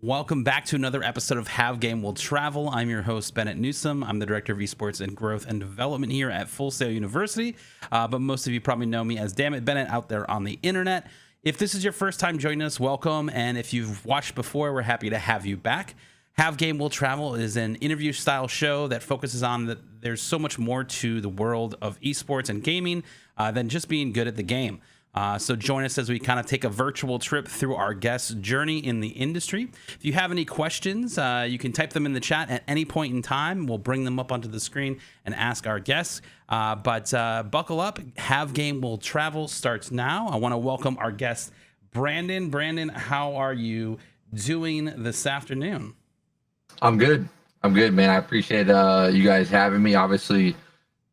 Welcome back to another episode of Have Game Will Travel. I'm your host, Bennett Newsome. I'm the Director of Esports and Growth and Development here at Full Sail University, but most of you probably know me as DamnitBennett out there on the internet. If this is your first time joining us, welcome, and if you've watched before, we're happy to have you back. Have Game Will Travel is an interview-style show that focuses on that there's so much more to the world of esports and gaming than just being good at the game. So join us as we kind of take a virtual trip through our guest's journey in the industry. If you have any questions, you can type them in the chat at any point in time. We'll bring them up onto the screen and ask our guests. But buckle up. Have Game Will Travel starts now. I want to welcome our guest, Brandon. Brandon, how are you doing this afternoon? I'm good, man. I appreciate you guys having me. Obviously,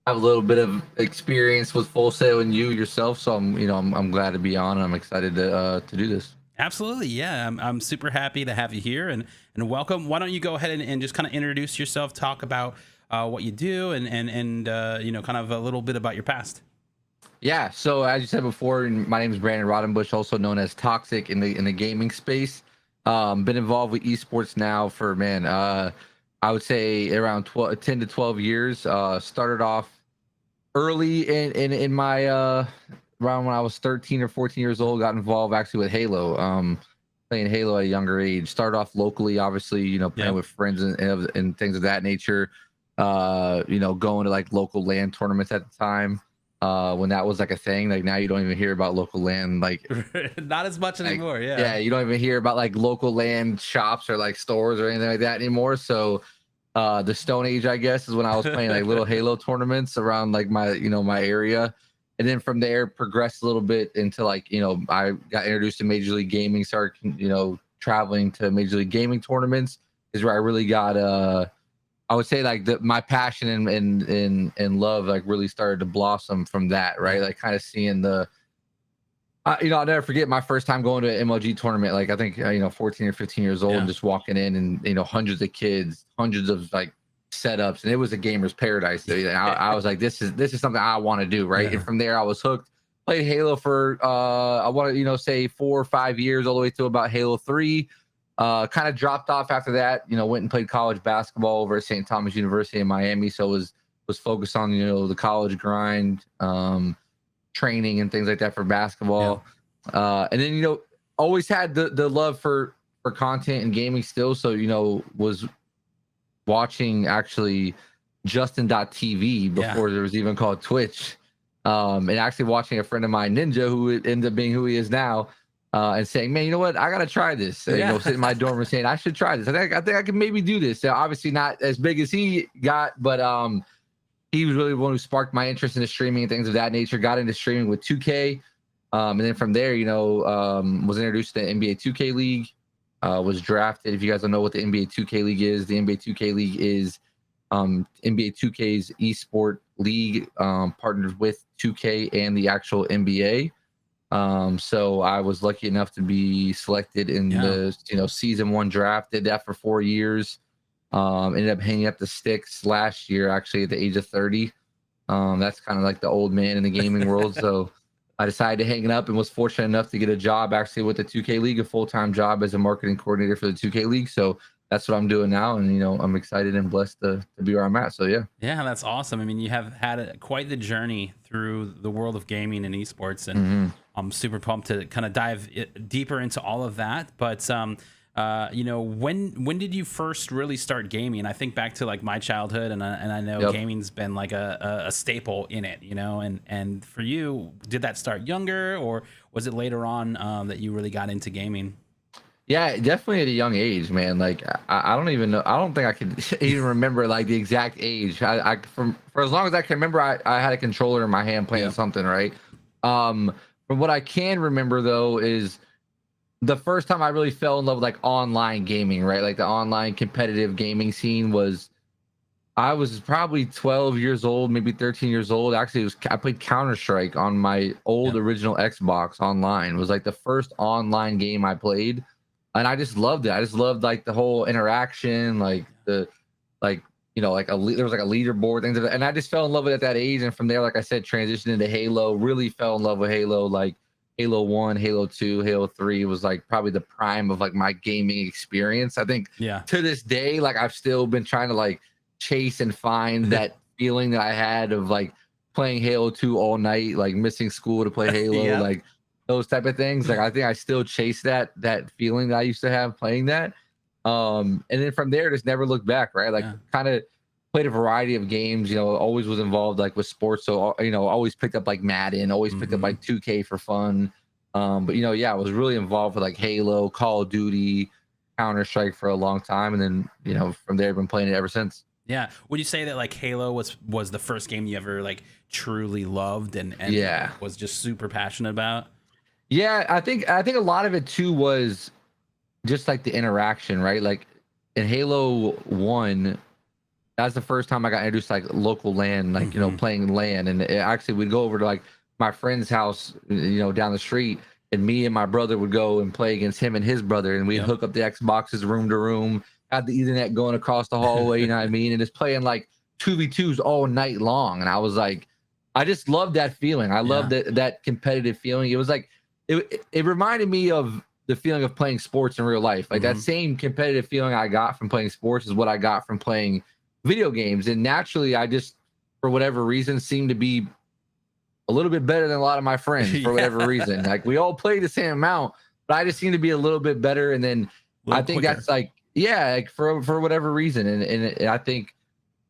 I have a little bit of experience with Full Sail and you yourself, so I'm glad to be on, and I'm excited to do this. Absolutely, yeah. I'm super happy to have you here and welcome. Why don't you go ahead and just kind of introduce yourself, talk about what you do, and kind of a little bit about your past. Yeah. So as you said before, my name is Brandon Raudenbush, also known as ToXsiK in the gaming space. Been involved with esports now for I would say around 10 to 12 years. Started off early in my around when I was 13 or 14 years old. Got involved actually with Halo, playing Halo at a younger age. Started off locally, obviously, playing with friends and things of that nature. Going to like local LAN tournaments at the time. When that was like a thing. Like now you don't even hear about local LAN, like not as much anymore. Yeah, you don't even hear about like local LAN shops or like stores or anything like that anymore. So the Stone Age, I guess, is when I was playing like little Halo tournaments around like my my area. And then from there progressed a little bit into like, I got introduced to Major League Gaming, started, traveling to Major League Gaming tournaments is where I really got I would say like my passion and love like really started to blossom from that, right? Like kind of seeing the, I'll never forget my first time going to an MLG tournament. Like I think 14 or 15 years old, and just walking in and hundreds of kids, hundreds of like setups, and it was a gamer's paradise. So I was like, this is something I want to do, right? And from there I was hooked. Played Halo for I want to say 4 or 5 years, all the way to about Halo 3. Kind of dropped off after that, went and played college basketball over at St. Thomas University in Miami. So was focused on, the college grind, training and things like that for basketball. And then, always had the love for content and gaming still. So, was watching actually Justin.tv before there was even called Twitch. And actually watching a friend of mine, Ninja, who ended up being who he is now, and saying, man, you know what? I got to try this. Sitting in my dorm and saying, I should try this. I think I can maybe do this. Obviously not as big as he got, but he was really the one who sparked my interest in the streaming and things of that nature. Got into streaming with 2K. And then from there, was introduced to the NBA 2K League, was drafted. If you guys don't know what the NBA 2K League is, the NBA 2K League is NBA 2K's esport league, partnered with 2K and the actual NBA. So I was lucky enough to be selected in the season 1 draft. Did that for 4 years. Ended up hanging up the sticks last year, actually at the age of 30. That's kind of like the old man in the gaming world. So I decided to hang it up and was fortunate enough to get a job actually with the 2K League, a full-time job as a marketing coordinator for the 2K League. So that's what I'm doing now, and I'm excited and blessed to be where I'm at. So yeah, that's awesome. I mean, you have had quite the journey through the world of gaming and esports, and I'm super pumped to kind of dive deeper into all of that. But when did you first really start gaming? I think back to like my childhood, and I know gaming's been like a staple in it, and for you, did that start younger, or was it later on that you really got into gaming? Yeah, definitely at a young age, man. Like I don't even know. I don't think I could even remember like the exact age. For as long as I can remember, I had a controller in my hand playing something, right? From what I can remember though is the first time I really fell in love with like online gaming, right? Like the online competitive gaming scene was, I was probably 12 years old, maybe 13 years old. Actually, I played Counter-Strike on my old original Xbox online. It was like the first online game I played. And I just loved it. I just loved like the whole interaction, like there was like a leaderboard, things and I just fell in love with it at that age. And from there, like I said, transitioned into Halo, really fell in love with Halo. Like Halo 1, Halo 2, Halo 3 was like probably the prime of like my gaming experience. I think to this day, like I've still been trying to like chase and find that feeling that I had of like playing Halo 2 all night, like missing school to play Halo, like those type of things. Like I think I still chase that feeling that I used to have playing that. And then from there, just never looked back, right? Like kind of played a variety of games, you know, always was involved like with sports. So, you know, always picked up like Madden, always picked up like 2K for fun. But, you know, I was really involved with like Halo, Call of Duty, Counter-Strike for a long time. And then, you know, from there, I've been playing it ever since. Yeah. Would you say that like Halo was the first game you ever like truly loved and was just super passionate about? Yeah, I think a lot of it too was just like the interaction, right? Like in Halo 1, that's the first time I got introduced to like local LAN, like, you know, playing LAN. And actually we'd go over to like my friend's house, you know, down the street, and me and my brother would go and play against him and his brother. And we'd hook up the Xboxes room to room, had the Ethernet going across the hallway, you know what I mean? And just playing like 2v2s all night long. And I was like, I just loved that feeling. I loved that competitive feeling. It was like, it reminded me of the feeling of playing sports in real life. Like that same competitive feeling I got from playing sports is what I got from playing video games. And naturally, I just, for whatever reason, seemed to be a little bit better than a lot of my friends for whatever reason. Like we all play the same amount, but I just seem to be a little bit better. And then I think that's like, like for whatever reason. And I think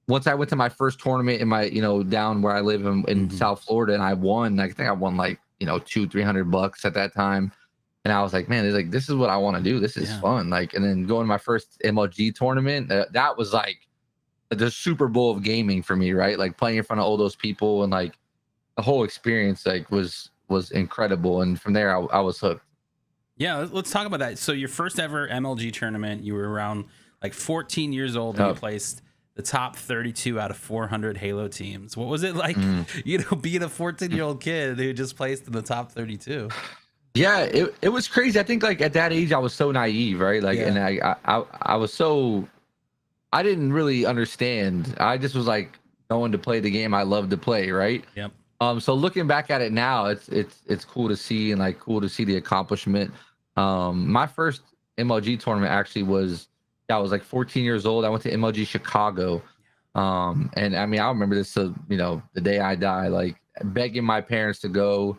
once I went to my first tournament in my, you know, down where I live in South Florida, and I won, I think I won like, you know, $200-300 at that time. And I was like, man, like, this is what I want to do. This is fun. Like, and then going to my first MLG tournament, that was like the Super Bowl of gaming for me, right? Like playing in front of all those people, and like the whole experience like was incredible. And from there, I was hooked. Yeah, let's talk about that. So your first ever MLG tournament, you were around like 14 years old, and you placed the top 32 out of 400 Halo teams. What was it like, you know, being a 14-year-old kid who just placed in the top 32? Yeah, it was crazy. I think like at that age I was so naive, right? Like, and I was so, I didn't really understand. I just was like going to play the game I love to play, right? Yep. So looking back at it now, it's cool to see, and like cool to see the accomplishment. My first MLG tournament actually was, I was like 14 years old. I went to MLG Chicago. And I mean, I remember this, you know, the day I die, like begging my parents to go.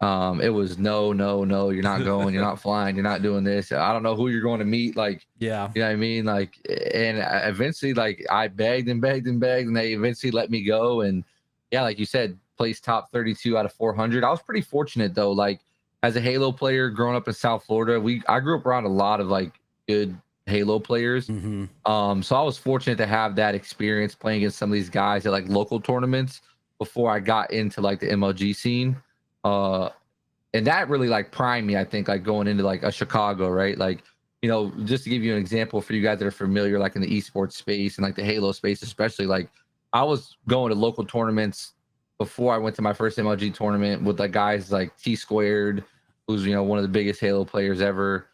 It was no, you're not going, you're not flying, you're not doing this. I don't know who you're going to meet. Like, you know what I mean? Like, and eventually, like, I begged and begged and begged, and they eventually let me go. And yeah, like you said, placed top 32 out of 400. I was pretty fortunate though. Like, as a Halo player growing up in South Florida, I grew up around a lot of like good Halo players. So I was fortunate to have that experience playing against some of these guys at like local tournaments before I got into like the MLG scene. And that really like primed me, I think, like going into like a Chicago, right? Like, you know, just to give you an example for you guys that are familiar, like in the esports space and like the Halo space, especially, like I was going to local tournaments before I went to my first MLG tournament with like guys like T-Squared, who's, you know, one of the biggest Halo players ever,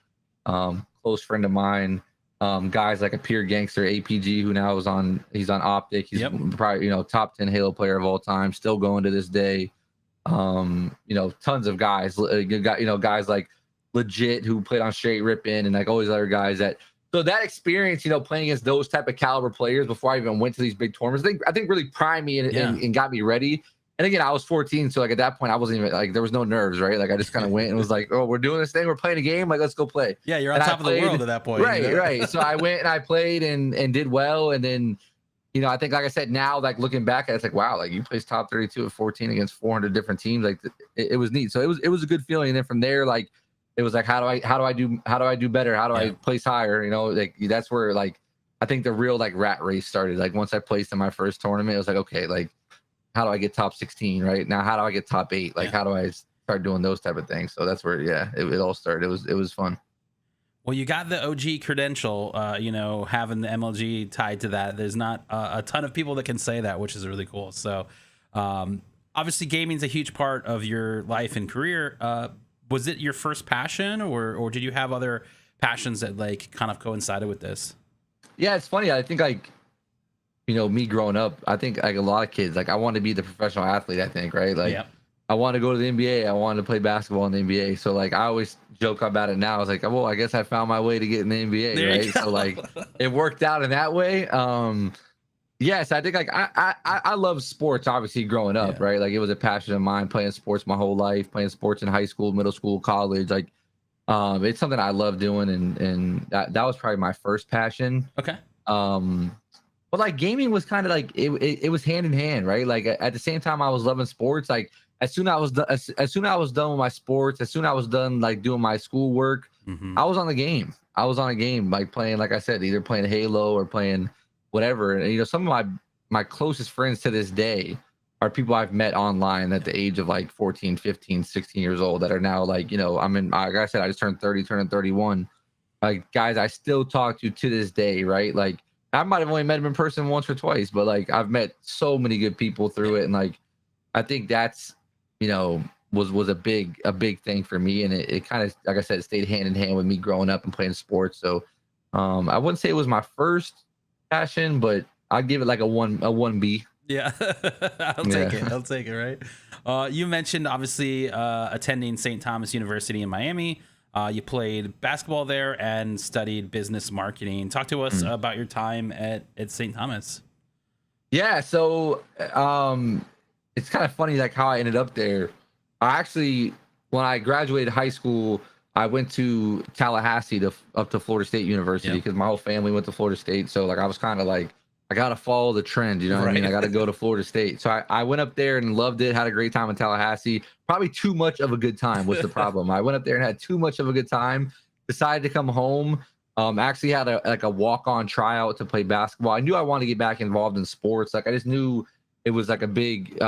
close friend of mine, guys like a Pure Gangster, APG, who now he's on Optic. He's probably, you know, top 10 Halo player of all time, still going to this day. You know, tons of guys, you know, guys like Legit, who played on Straight Rippin', and like all these other guys so that experience, you know, playing against those type of caliber players before I even went to these big tournaments, I think really primed me and got me ready. And again, I was 14, so like at that point I wasn't even like, there was no nerves, right? Like I just kind of went and was like, oh, we're doing this thing, we're playing a game, like let's go play. Yeah, you're on top of the world at that point. Right, you know? right. So I went and I played and did well, and then, you know, I think, like I said, now, like looking back at it, it's like, wow, like you placed top 32 at 14 against 400 different teams. Like it was neat. So it was a good feeling. And then from there, like, it was like, how do I do better? How do I place higher? You know, like that's where, like, I think the real like rat race started. Like once I placed in my first tournament, it was like, okay, like, how do I get top 16 right now? How do I get top 8? Like, how do I start doing those type of things? So that's where, it all started. It was fun. Well, you got the OG credential, you know, having the MLG tied to that. There's not a ton of people that can say that, which is really cool. So obviously gaming is a huge part of your life and career. Was it your first passion, or did you have other passions that like kind of coincided with this? Yeah, it's funny. I think like, you know, me growing up, I think like a lot of kids, like I wanted to be the professional athlete, I think, right? Like, I want to go to the NBA. I wanted to play basketball in the NBA. So like I always joke about it now. I was like, well, I guess I found my way to get in the NBA, There you right? go. So like it worked out in that way. Yes, I think like I love sports obviously growing up, Yeah. right? Like it was a passion of mine, playing sports my whole life, playing sports in high school, middle school, college. Like it's something I love doing, and that was probably my first passion. Okay. But like gaming was kind of like it was hand in hand, right? Like at the same time I was loving sports. Like as soon as soon as I was done with my sports, as soon as I was done like doing my schoolwork, I was on the game. I was on a game, like playing, like I said, either playing Halo or playing whatever. And you know, some of my closest friends to this day are people I've met online at the age of like 14, 15, 16 years old that are now like, you know, I'm in, like I said, I just turned 30, turning 31. Like guys I still talk to this day, right? Like I might have only met him in person once or twice, but like I've met so many good people through it. And like I think that's, you know, was a big thing for me. And it kind of, like I said, it stayed hand in hand with me growing up and playing sports. So I wouldn't say it was my first passion, but I'd give it like a 1B. Yeah. I'll take it. I'll take it, right? You mentioned obviously attending St. Thomas University in Miami. You played basketball there and studied business marketing. Talk to us about your time at St. Thomas. Yeah, so it's kind of funny like how I ended up there. I actually, when I graduated high school, I went to Tallahassee up to Florida State University because my whole family went to Florida State. So like I was kind of like, I got to follow the trend, you know what I mean? I got to go to Florida State. So I went up there and loved it, had a great time in Tallahassee. Probably too much of a good time was the problem. I went up there and had too much of a good time, decided to come home. Actually had a walk-on tryout to play basketball. I knew I wanted to get back involved in sports. Like I just knew it was like a big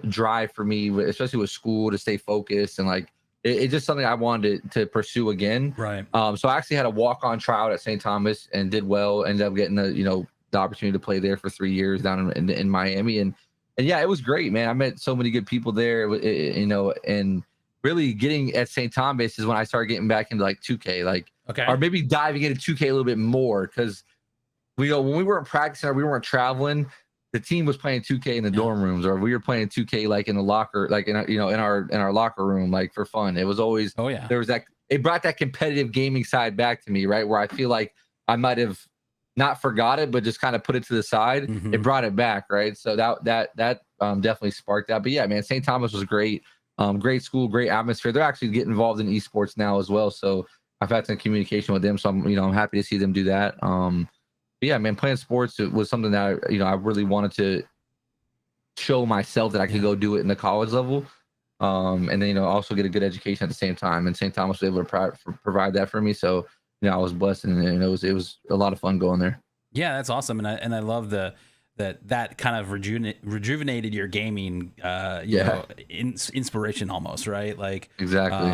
drive for me, especially with school, to stay focused, and like it's just something I wanted to pursue again. Right. So I actually had a walk-on tryout at St. Thomas and did well. Ended up getting the opportunity to play there for 3 years down in Miami, and yeah, it was great, man. I met so many good people there, and really getting at St. Thomas is when I started getting back into like 2K, like or maybe diving into 2K a little bit more, because when we weren't practicing or we weren't traveling, the team was playing 2K in the dorm rooms, or we were playing 2K like in the locker, like in our locker room, like for fun. It was always there was that, it brought that competitive gaming side back to me, right? Where I feel like I might have not forgot it, but just kind of put it to the side. It brought it back, right? So that definitely sparked that. But yeah, man, St. Thomas was great. Great school, great atmosphere. They're actually getting involved in esports now as well. So I've had some communication with them. So I'm happy to see them do that. But yeah, man, playing sports, it was something that I really wanted to show myself that I could go do it in the college level. And then, also get a good education at the same time. And St. Thomas was able to provide that for me. So, I was blessed, and it was a lot of fun going there. Yeah, that's awesome. And I love that kind of rejuvenated your gaming, inspiration almost, right? Like exactly.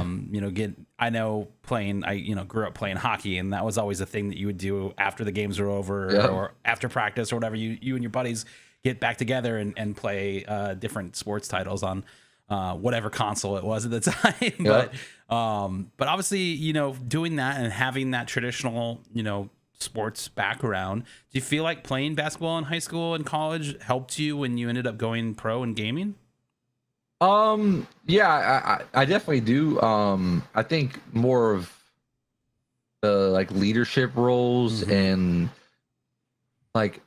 I know playing, I grew up playing hockey, and that was always a thing that you would do after the games were over or after practice or whatever. You and your buddies get back together and play different sports titles on whatever console it was at the time. But obviously, doing that and having that traditional, sports background, do you feel like playing basketball in high school and college helped you when you ended up going pro in gaming? Yeah, I definitely do. I think more of the like leadership roles and like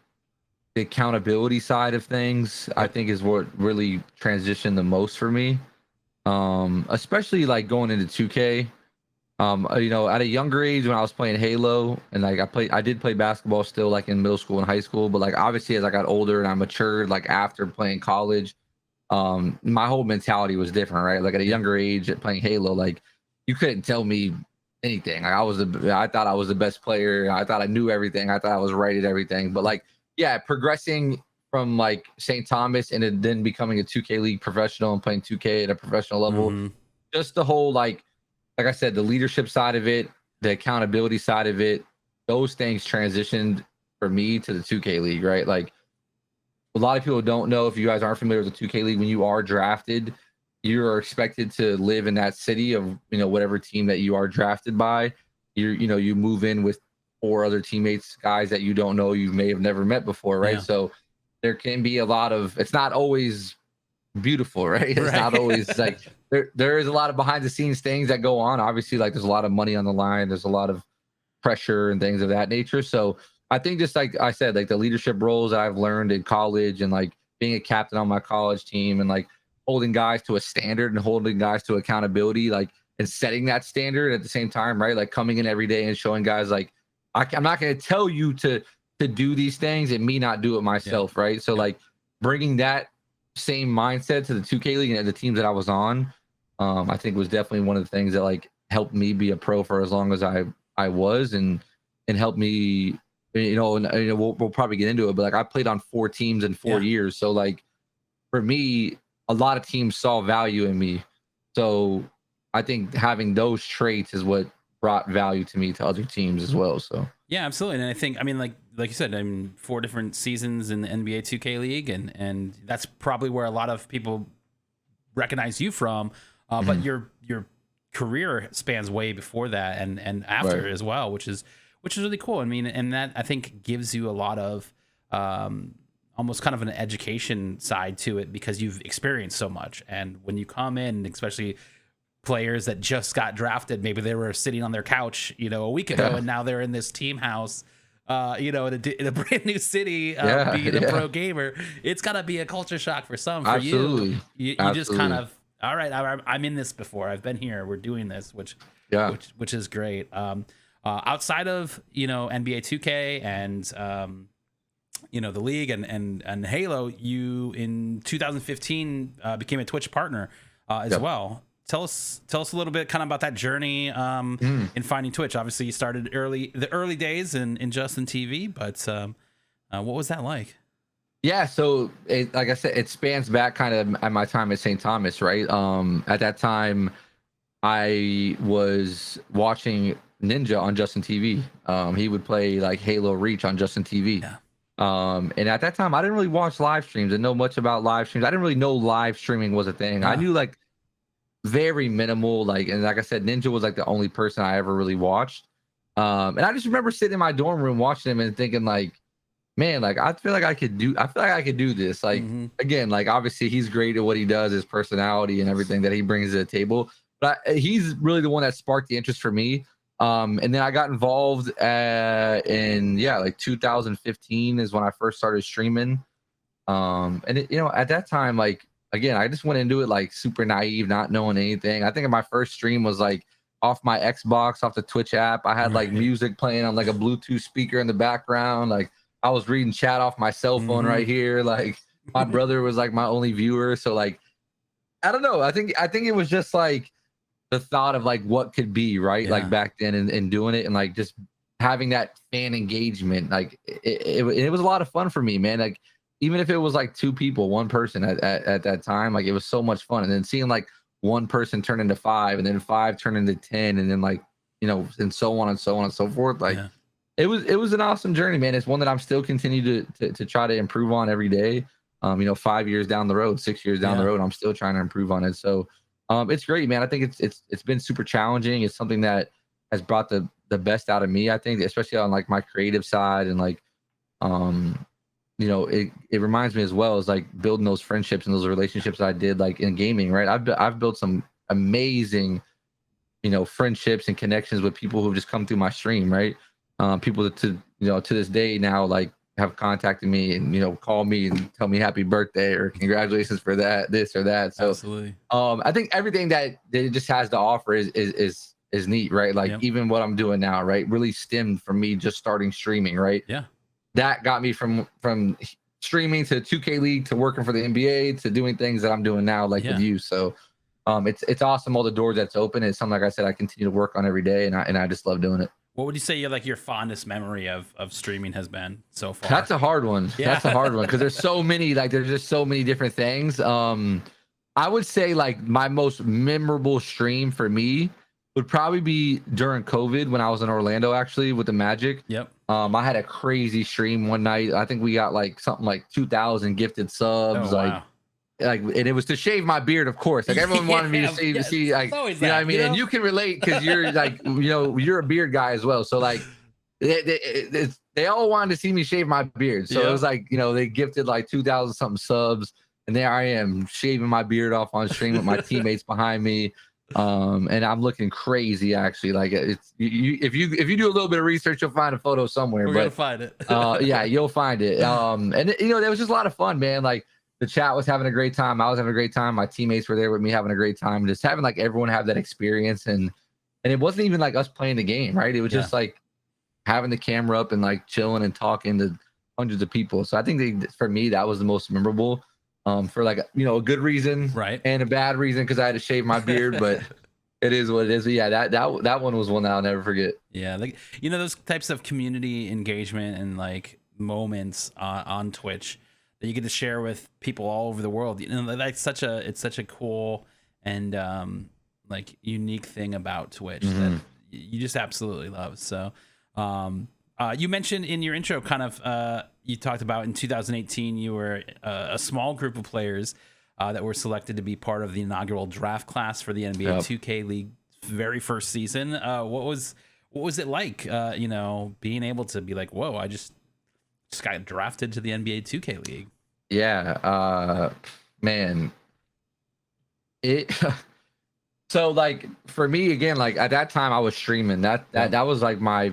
the accountability side of things, I think is what really transitioned the most for me. Especially like going into 2K. At a younger age when I was playing Halo, and like I did play basketball still like in middle school and high school, but like obviously as I got older and I matured, like after playing college, my whole mentality was different, right? Like at a younger age at playing Halo, like you couldn't tell me anything. Like I thought I was the best player. I thought I knew everything. I thought I was right at everything. But like, yeah, progressing from like St. Thomas and then becoming a 2K League professional and playing 2K at a professional level, just the whole like I said, the leadership side of it, the accountability side of it, those things transitioned for me to the 2K League, right? Like a lot of people don't know, if you guys aren't familiar with the 2K League, when you are drafted, you are expected to live in that city of, whatever team that you are drafted by. You move in with 4 other teammates, guys that you don't know, you may have never met before, right? So there can be a lot of, it's not always beautiful, right? It's not always like there is a lot of behind the scenes things that go on. Obviously, like there's a lot of money on the line. There's a lot of pressure and things of that nature. So I think just like I said, like the leadership roles that I've learned in college and like being a captain on my college team and like holding guys to a standard and holding guys to accountability, like and setting that standard at the same time, right? Like coming in every day and showing guys like I'm not going to tell you to do these things and me not do it myself, right? So like bringing that same mindset to the 2K League and the teams that I was on, I think was definitely one of the things that like helped me be a pro for as long as I was and helped me, you know, and we'll probably get into it, but like I played on 4 teams in 4 years. So like for me, a lot of teams saw value in me. So I think having those traits is what brought value to me to other teams as well. So yeah, absolutely. And I think, I mean, like you said, I mean, 4 different seasons in the NBA 2K League, and that's probably where a lot of people recognize you from. But your career spans way before that and after as well, which is really cool. I mean, and that I think gives you a lot of almost kind of an education side to it because you've experienced so much. And when you come in, especially players that just got drafted, maybe they were sitting on their couch, you know, a week ago, and now they're in this team house, you know, in a brand new city, being a pro gamer. It's gotta be a culture shock for some. For you just kind of, all right, I'm in this before. I've been here. We're doing this, which is great. Outside of, you know, NBA 2K and you know, the league and Halo, you in 2015 became a Twitch partner as well. Tell us a little bit kind of about that journey in finding Twitch. Obviously, you started the early days in Justin TV, but what was that like? Yeah, so like I said, it spans back kind of at my time at St. Thomas, right? At that time, I was watching Ninja on Justin TV. He would play like Halo Reach on Justin TV. Yeah. And at that time, I didn't really watch live streams and know much about live streams. I didn't really know live streaming was a thing. I knew like very minimal, like, and like I said, Ninja was like the only person I ever really watched. And I just remember sitting in my dorm room watching him and thinking like, man, like I feel like I could do this. Like again, like obviously he's great at what he does, his personality and everything that he brings to the table. But he's really the one that sparked the interest for me. And then I got involved in like 2015 is when I first started streaming. And it, you know, at that time, like again, I just went into it like super naive, not knowing anything. I think my first stream was like off my Xbox, off the Twitch app. I had like music playing on like a Bluetooth speaker in the background. Like I was reading chat off my cell phone right here. Like my brother was like my only viewer. So like, I don't know. I think it was just like the thought of like what could be, right? Like back then and doing it and like just having that fan engagement. Like it was a lot of fun for me, man. Like even if it was like 2 people, 1 person at that time, like it was so much fun. And then seeing like 1 person turn into 5 and then 5 turn into 10 and then like, you know, and so on and so on and so forth. Like it was an awesome journey, man. It's one that I'm still continue to try to improve on every day. You know, 5 years down the road, 6 years down the road, I'm still trying to improve on it. So it's great, man. I think it's been super challenging. It's something that has brought the best out of me, I think, especially on like my creative side and like you know, it reminds me as well as like building those friendships and those relationships I did like in gaming, right? I've built some amazing, you know, friendships and connections with people who've just come through my stream, right? People that to this day now like have contacted me and, you know, call me and tell me happy birthday or congratulations for that, this or that. So absolutely. I think everything that it just has to offer is neat, right? Like even what I'm doing now, right? Really stemmed from me just starting streaming, right? Yeah. That got me from streaming to 2K League to working for the NBA to doing things that I'm doing now, like with you. So it's awesome, all the doors that's open. It's something, like I said, I continue to work on every day, and I just love doing it. What would you say your fondest memory of streaming has been so far? That's a hard one. That's a hard one because there's so many, like there's just so many different things. I would say like my most memorable stream for me would probably be during COVID when I was in Orlando, actually, with the Magic. Yep. I had a crazy stream one night. I think we got like something like 2,000 gifted subs. Oh, wow. Like, and it was to shave my beard, of course. Like everyone wanted me to see, like, you know what I mean? And you can relate because you're like, you know, you're a beard guy as well. So like, they all wanted to see me shave my beard. So it was like, you know, they gifted like 2,000 something subs. And there I am shaving my beard off on stream with my teammates behind me. And I'm looking crazy actually. Like it's if you do a little bit of research, you'll find a photo somewhere. We're gonna find it. Yeah, you'll find it. And you know, that was just a lot of fun, man. Like the chat was having a great time. I was having a great time. My teammates were there with me having a great time. Just having like everyone have that experience. And it wasn't even like us playing the game, right? It was just like having the camera up and like chilling and talking to hundreds of people. So I think for me, that was the most memorable. For like, you know, a good reason, right, and a bad reason because I had to shave my beard, but it is what it is. But yeah, that one was one that I'll never forget. Yeah, like, you know, those types of community engagement and like moments on Twitch that you get to share with people all over the world. You know, it's such a cool and like unique thing about Twitch that you just absolutely love. So you mentioned in your intro kind of you talked about in 2018 you were a small group of players that were selected to be part of the inaugural draft class for the NBA 2K League very first season. What was it like, you know, being able to be like, whoa, I just got drafted to the NBA 2K League? Yeah, man. So like for me again, like at that time I was streaming. That was like my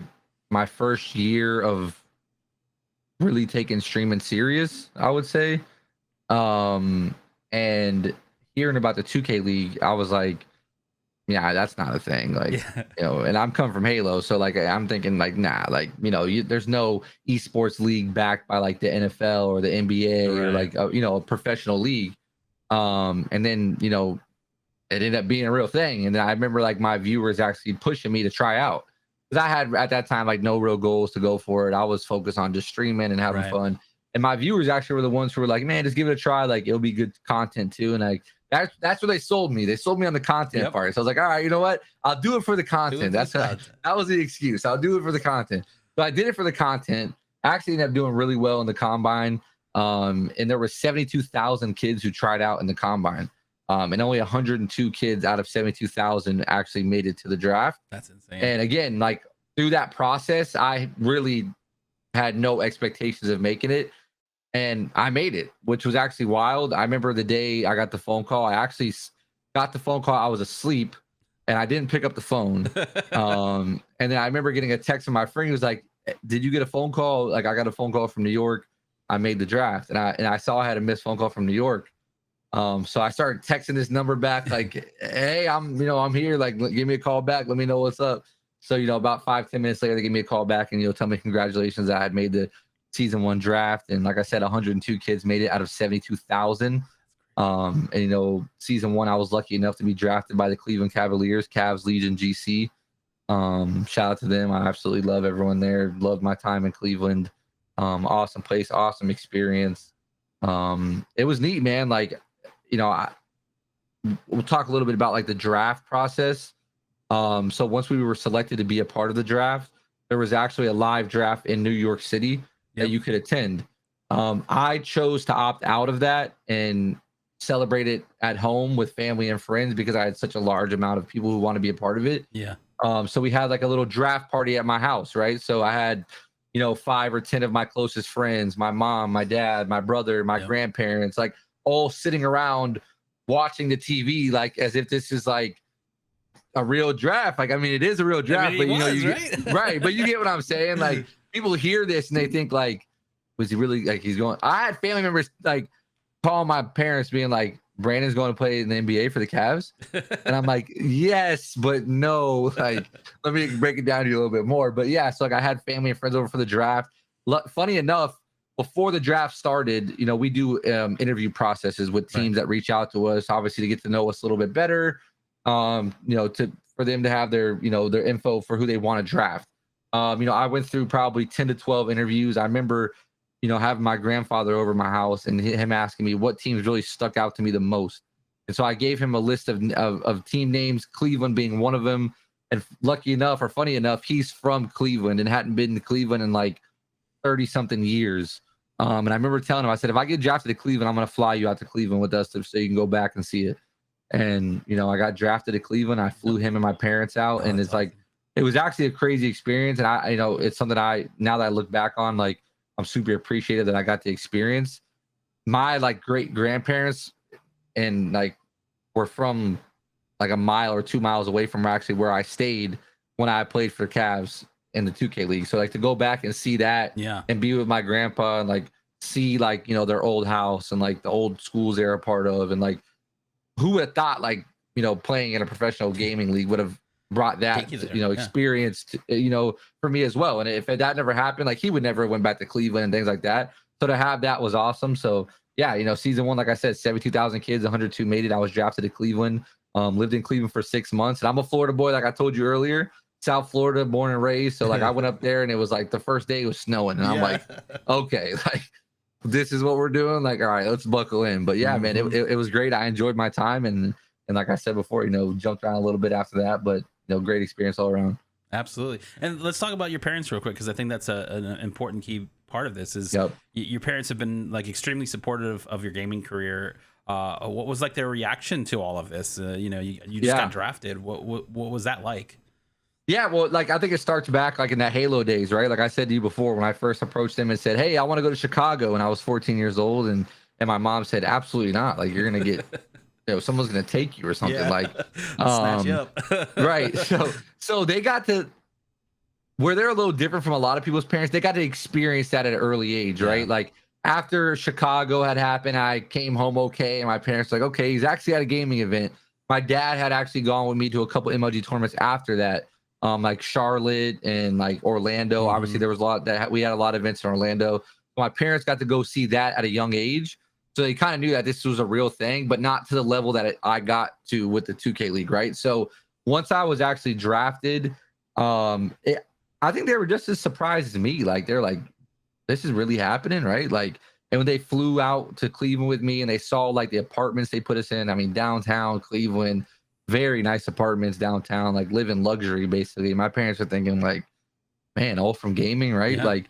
first year of really taking streaming serious, I would say. And hearing about the 2K League, I was like, yeah, that's not a thing. Like, you know, and I'm coming from Halo, so like I'm thinking like, nah, like, you know, there's no esports league backed by like the NFL or the NBA or like you know, a professional league. And then, you know, it ended up being a real thing. And then I remember like my viewers actually pushing me to try out, because I had at that time like no real goals to go for it. I was focused on just streaming and having fun. And my viewers actually were the ones who were like, man, just give it a try. Like it'll be good content too. And like that's where they sold me. They sold me on the content part. So I was like, all right, you know what? I'll do it for the content. That was the excuse. I'll do it for the content. So I did it for the content. I actually ended up doing really well in the combine. And there were 72,000 kids who tried out in the combine. And only 102 kids out of 72,000 actually made it to the draft. That's insane. And again, like through that process, I really had no expectations of making it. And I made it, which was actually wild. I remember the day I got the phone call. I actually got the phone call. I was asleep and I didn't pick up the phone. And then I remember getting a text from my friend who was like, did you get a phone call? Like I got a phone call from New York. I made the draft. And I saw I had a missed phone call from New York. So I started texting this number back like, hey, I'm here. Like, give me a call back. Let me know what's up. So, you know, about 5-10 minutes later, they gave me a call back and, you know, tell me congratulations. I had made the season 1 draft. And like I said, 102 kids made it out of 72,000. And, you know, season 1, I was lucky enough to be drafted by the Cleveland Cavaliers, Cavs Legion GC. Shout out to them. I absolutely love everyone there. Loved my time in Cleveland. Awesome place, awesome experience. It was neat, man. Like, you know, we'll talk a little bit about like the draft process. So once we were selected to be a part of the draft, there was actually a live draft in New York City that you could attend. I chose to opt out of that and celebrate it at home with family and friends because I had such a large amount of people who want to be a part of it. Yeah. So we had like a little draft party at my house, right? So I had, you know, 5 or 10 of my closest friends, my mom, my dad, my brother, my grandparents, like all sitting around watching the TV, like as if this is like a real draft. Like, I mean, it is a real draft, but you know, right. But you get what I'm saying? Like people hear this and they think like, was he really like he's going? I had family members like calling my parents being like, Brandon's going to play in the NBA for the Cavs. And I'm like, yes, but no. Like, let me break it down to you a little bit more. But yeah, so like I had family and friends over for the draft. Funny enough, before the draft started, you know, we do interview processes with teams that reach out to us, obviously to get to know us a little bit better. You know, for them to have their, you know, their info for who they want to draft. You know, I went through probably 10 to 12 interviews. I remember, you know, having my grandfather over my house and him asking me what teams really stuck out to me the most. And so I gave him a list of team names, Cleveland being one of them. And lucky enough or funny enough, he's from Cleveland and hadn't been to Cleveland in like 30 something years. And I remember telling him, I said, if I get drafted to Cleveland, I'm going to fly you out to Cleveland with us so you can go back and see it. And, you know, I got drafted to Cleveland. I flew him and my parents out. And it's like, it was actually a crazy experience. And I, you know, it's something now that I look back on, like, I'm super appreciative that I got to experience. my like great grandparents and like were from like a mile or 2 miles away from actually where I stayed when I played for Cavs in the 2K league. So like to go back and see that and be with my grandpa and like see like, you know, their old house and like the old schools they're a part of, and like who would have thought like, you know, playing in a professional gaming league would have brought that, you know, experience to, you know, for me as well. And if that never happened, like he would never went back to Cleveland and things like that. So to have that was awesome. So yeah, you know, season 1, like I said, 72,000 kids, 102 made it. I was drafted to Cleveland, lived in Cleveland for 6 months, and I'm a Florida boy, like I told you earlier, South Florida, born and raised. So like I went up there and it was like the first day it was snowing, and I'm like, okay, like this is what we're doing. Like, all right, let's buckle in. But yeah, man, it was great. I enjoyed my time, and like I said before, you know, jumped around a little bit after that, but you know, great experience all around. Absolutely. And let's talk about your parents real quick, because I think that's an important key part of this is your parents have been like extremely supportive of your gaming career. What was like their reaction to all of this? You know, you just got drafted. What was that like? Yeah, well, like I think it starts back like in that Halo days, right? Like I said to you before, when I first approached them and said, "Hey, I want to go to Chicago," and I was 14 years old, and my mom said, "Absolutely not. Like you're gonna get, you know, someone's gonna take you or something." Like, snatch you up. Right. So they got to where they're a little different from a lot of people's parents. They got to experience that at an early age, right? Like after Chicago had happened, I came home okay, and my parents were like, okay, he's actually at a gaming event. My dad had actually gone with me to a couple MLG tournaments after that. Like Charlotte and like Orlando. Obviously, there was a lot that we had a lot of events in Orlando. My parents got to go see that at a young age, so they kind of knew that this was a real thing, but not to the level that I got to with the 2K League, right? So once I was actually drafted, I think they were just as surprised as me. Like they're like, "This is really happening, right?" Like, and when they flew out to Cleveland with me and they saw like the apartments they put us in. I mean, downtown Cleveland. Very nice apartments downtown, like live in luxury basically. My parents were thinking like, man, all from gaming, right? Like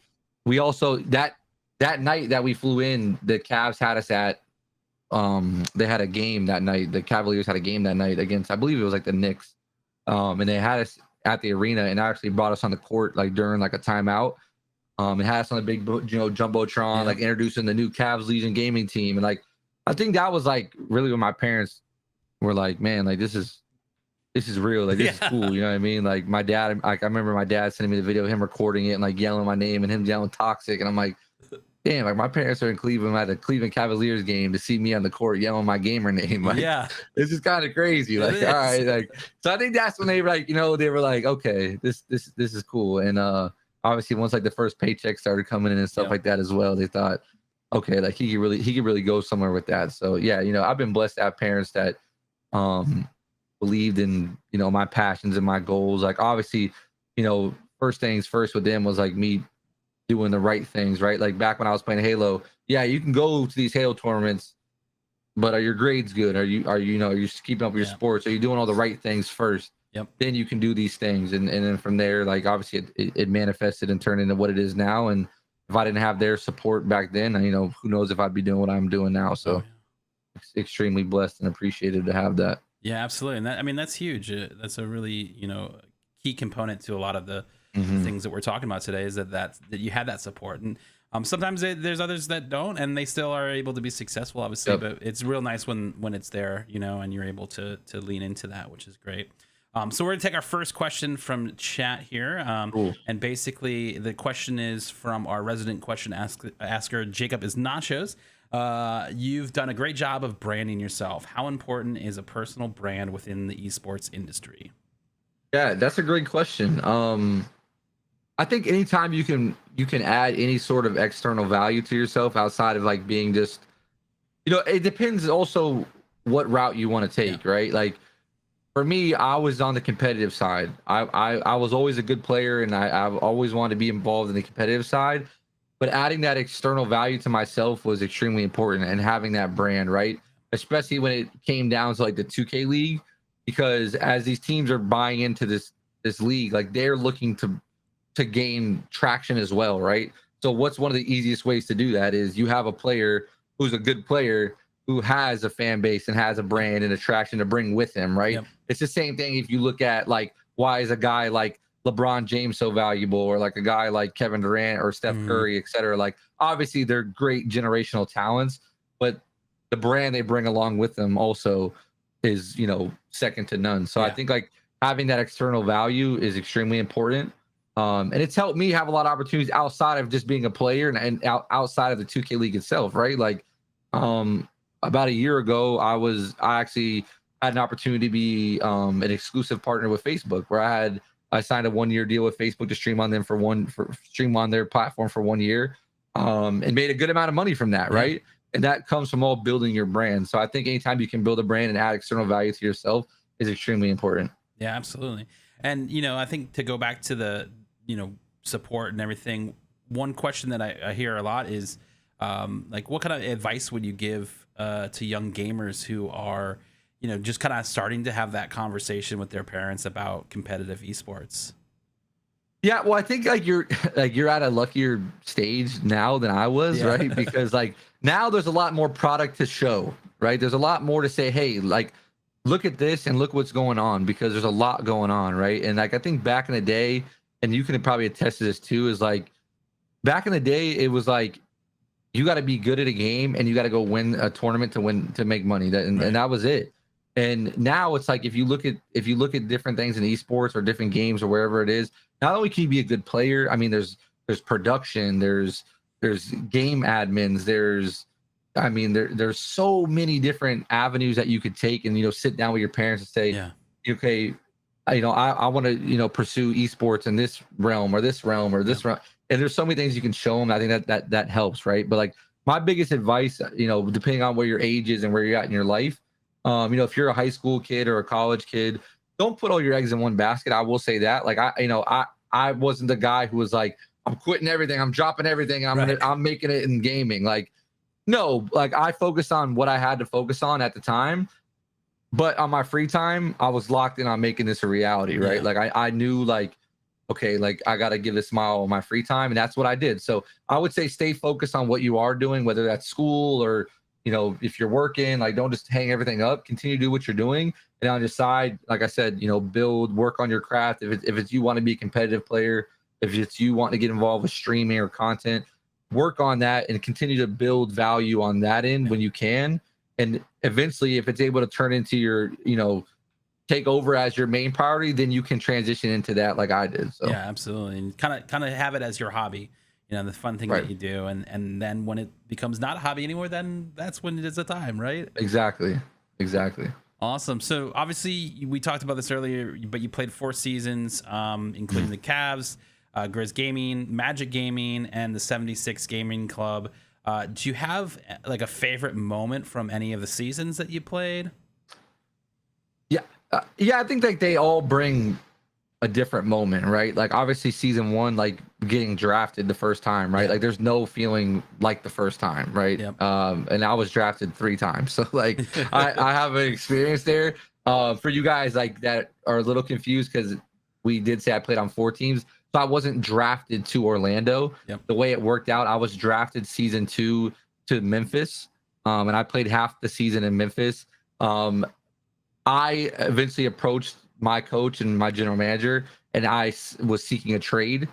we also that night that we flew in, the Cavs had us at they had a game that night. The Cavaliers had a game that night against, I believe it was like the Knicks. And they had us at the arena and actually brought us on the court like during like a timeout. And had us on the big, you know, jumbotron, like introducing the new Cavs Legion gaming team. And like I think that was like really when my parents were like, man, like this is real, like this is cool, you know what I mean? Like my dad, like I remember my dad sending me the video of him recording it and like yelling my name and him yelling ToXsiK, and I'm like, damn, like my parents are in Cleveland at the Cleveland Cavaliers game to see me on the court yelling my gamer name. Like, this is kind of crazy. Like, all right, like so I think that's when they were like, you know, they were like, okay, this is cool. And obviously once like the first paycheck started coming in and stuff like that as well, they thought, okay, like he could really go somewhere with that. So yeah, you know, I've been blessed to have parents that believed in, you know, my passions and my goals. Like obviously, you know, first things first with them was like me doing the right things, right? Like back when I was playing Halo, yeah, you can go to these Halo tournaments, but are your grades good? Are you know, are you keeping up with your sports? Are you doing all the right things first? Then you can do these things, and then from there, like obviously it manifested and turned into what it is now. And if I didn't have their support back then, you know, who knows if I'd be doing what I'm doing now. So extremely blessed and appreciated to have that. Yeah, absolutely. And that, I mean, that's huge. That's a really, you know, key component to a lot of the things that we're talking about today, is that you had that support. And sometimes there's others that don't, and they still are able to be successful, obviously, but it's real nice when it's there, you know, and you're able to lean into that, which is great. So we're gonna take our first question from chat here. And basically the question is from our resident question asker, Jacob is Nachos. You've done a great job of branding yourself. How important is a personal brand within the esports industry? Yeah, that's a great question. I think anytime you can add any sort of external value to yourself outside of like being just, you know, it depends also what route you want to take, right? Like for me, I was on the competitive side. I was always a good player, and I've always wanted to be involved in the competitive side. But adding that external value to myself was extremely important, and having that brand, right? Especially when it came down to like the 2K League, because as these teams are buying into this league, like they're looking to gain traction as well, right? So what's one of the easiest ways to do that is you have a player who's a good player who has a fan base and has a brand and attraction to bring with him, right? It's the same thing if you look at like, why is a guy like LeBron James so valuable, or like a guy like Kevin Durant or Steph Curry, et cetera? Like obviously they're great generational talents, but the brand they bring along with them also is, second to none. So I think like having that external value is extremely important. And it's helped me have a lot of opportunities outside of just being a player and outside of the 2K League itself, right? Like about a year ago, I actually had an opportunity to be an exclusive partner with Facebook, where I signed a 1-year deal with Facebook to stream on them stream on their platform for 1 year, and made a good amount of money from that, right? And that comes from all building your brand. So I think anytime you can build a brand and add external value to yourself is extremely important. Yeah, absolutely. And, I think to go back to the, support and everything, one question that I hear a lot is like, what kind of advice would you give to young gamers who are, just kind of starting to have that conversation with their parents about competitive esports? Yeah, well, I think like you're at a luckier stage now than I was, right? Because like now there's a lot more product to show, right? There's a lot more to say, hey, like look at this and look what's going on, because there's a lot going on, right? And like I think back in the day, and you can probably attest to this too, is like back in the day it was like you got to be good at a game and you got to go win a tournament to make money. And that was it. And now it's like if you look at different things in esports or different games or wherever it is, not only can you be a good player, I mean, there's production, there's game admins, there's so many different avenues that you could take and sit down with your parents and say, okay, I want to pursue esports in this realm or this realm or this realm. And there's so many things you can show them. I think that helps, right? But like my biggest advice, depending on where your age is and where you're at in your life, if you're a high school kid or a college kid, don't put all your eggs in one basket. I will say that. Like I wasn't the guy who was like, I'm quitting everything, I'm dropping everything, I'm making it in gaming. Like, no, like I focused on what I had to focus on at the time. But on my free time, I was locked in on making this a reality, right? Like I knew like, okay, like I got to give this smile on my free time. And that's what I did. So I would say stay focused on what you are doing, whether that's school or, if you're working, like don't just hang everything up, continue to do what you're doing. And on your side, like I said, work on your craft. If it's you want to be a competitive player, if it's you want to get involved with streaming or content, work on that and continue to build value on that end when you can. And eventually, if it's able to turn into your, take over as your main priority, then you can transition into that like I did. So yeah, absolutely. And kind of have it as your hobby, the fun thing that you do. And then when it becomes not a hobby anymore, then that's when it is a time, right? Exactly. Awesome. So obviously we talked about this earlier, but you played 4 seasons, including the Cavs, Grizz Gaming, Magic Gaming, and the 76 Gaming Club. Do you have like a favorite moment from any of the seasons that you played? Yeah, I think like they all bring a different moment, right? Like obviously season 1, like getting drafted the first time, right? Like there's no feeling like the first time, right? And I was drafted 3 times, so like I have an experience there. For you guys like that are a little confused, because we did say I played on 4 teams, so I wasn't drafted to Orlando. The way it worked out, I was drafted season 2 to Memphis, and I played half the season in Memphis. I eventually approached my coach and my general manager, and I was seeking a trade.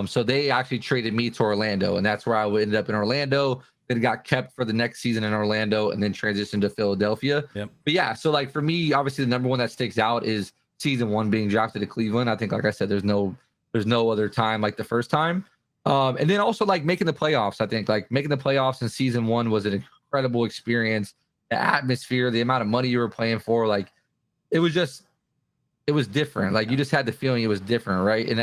So they actually traded me to Orlando, and that's where I ended up in Orlando. Then got kept for the next season in Orlando, and then transitioned to Philadelphia. But yeah, so like for me, obviously the number one that sticks out is season 1 being drafted to Cleveland. I think, like I said, there's no other time like the first time. And then also like making the playoffs. I think like making the playoffs in season 1 was an incredible experience. The atmosphere, the amount of money you were playing for, like it was different. Like you just had the feeling it was different, right? And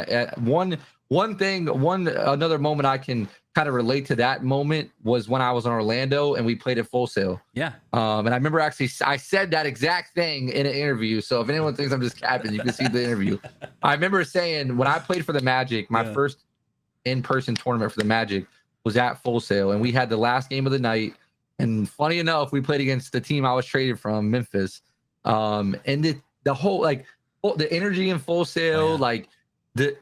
another moment I can kind of relate to that moment was when I was in Orlando and we played at Full Sail. And I remember actually I said that exact thing in an interview. So if anyone thinks I'm just capping, you can see the interview. I remember saying when I played for the Magic, my first in-person tournament for the Magic was at Full Sail, and we had the last game of the night. And funny enough, we played against the team I was traded from, Memphis. And the whole like the energy in Full Sail, like it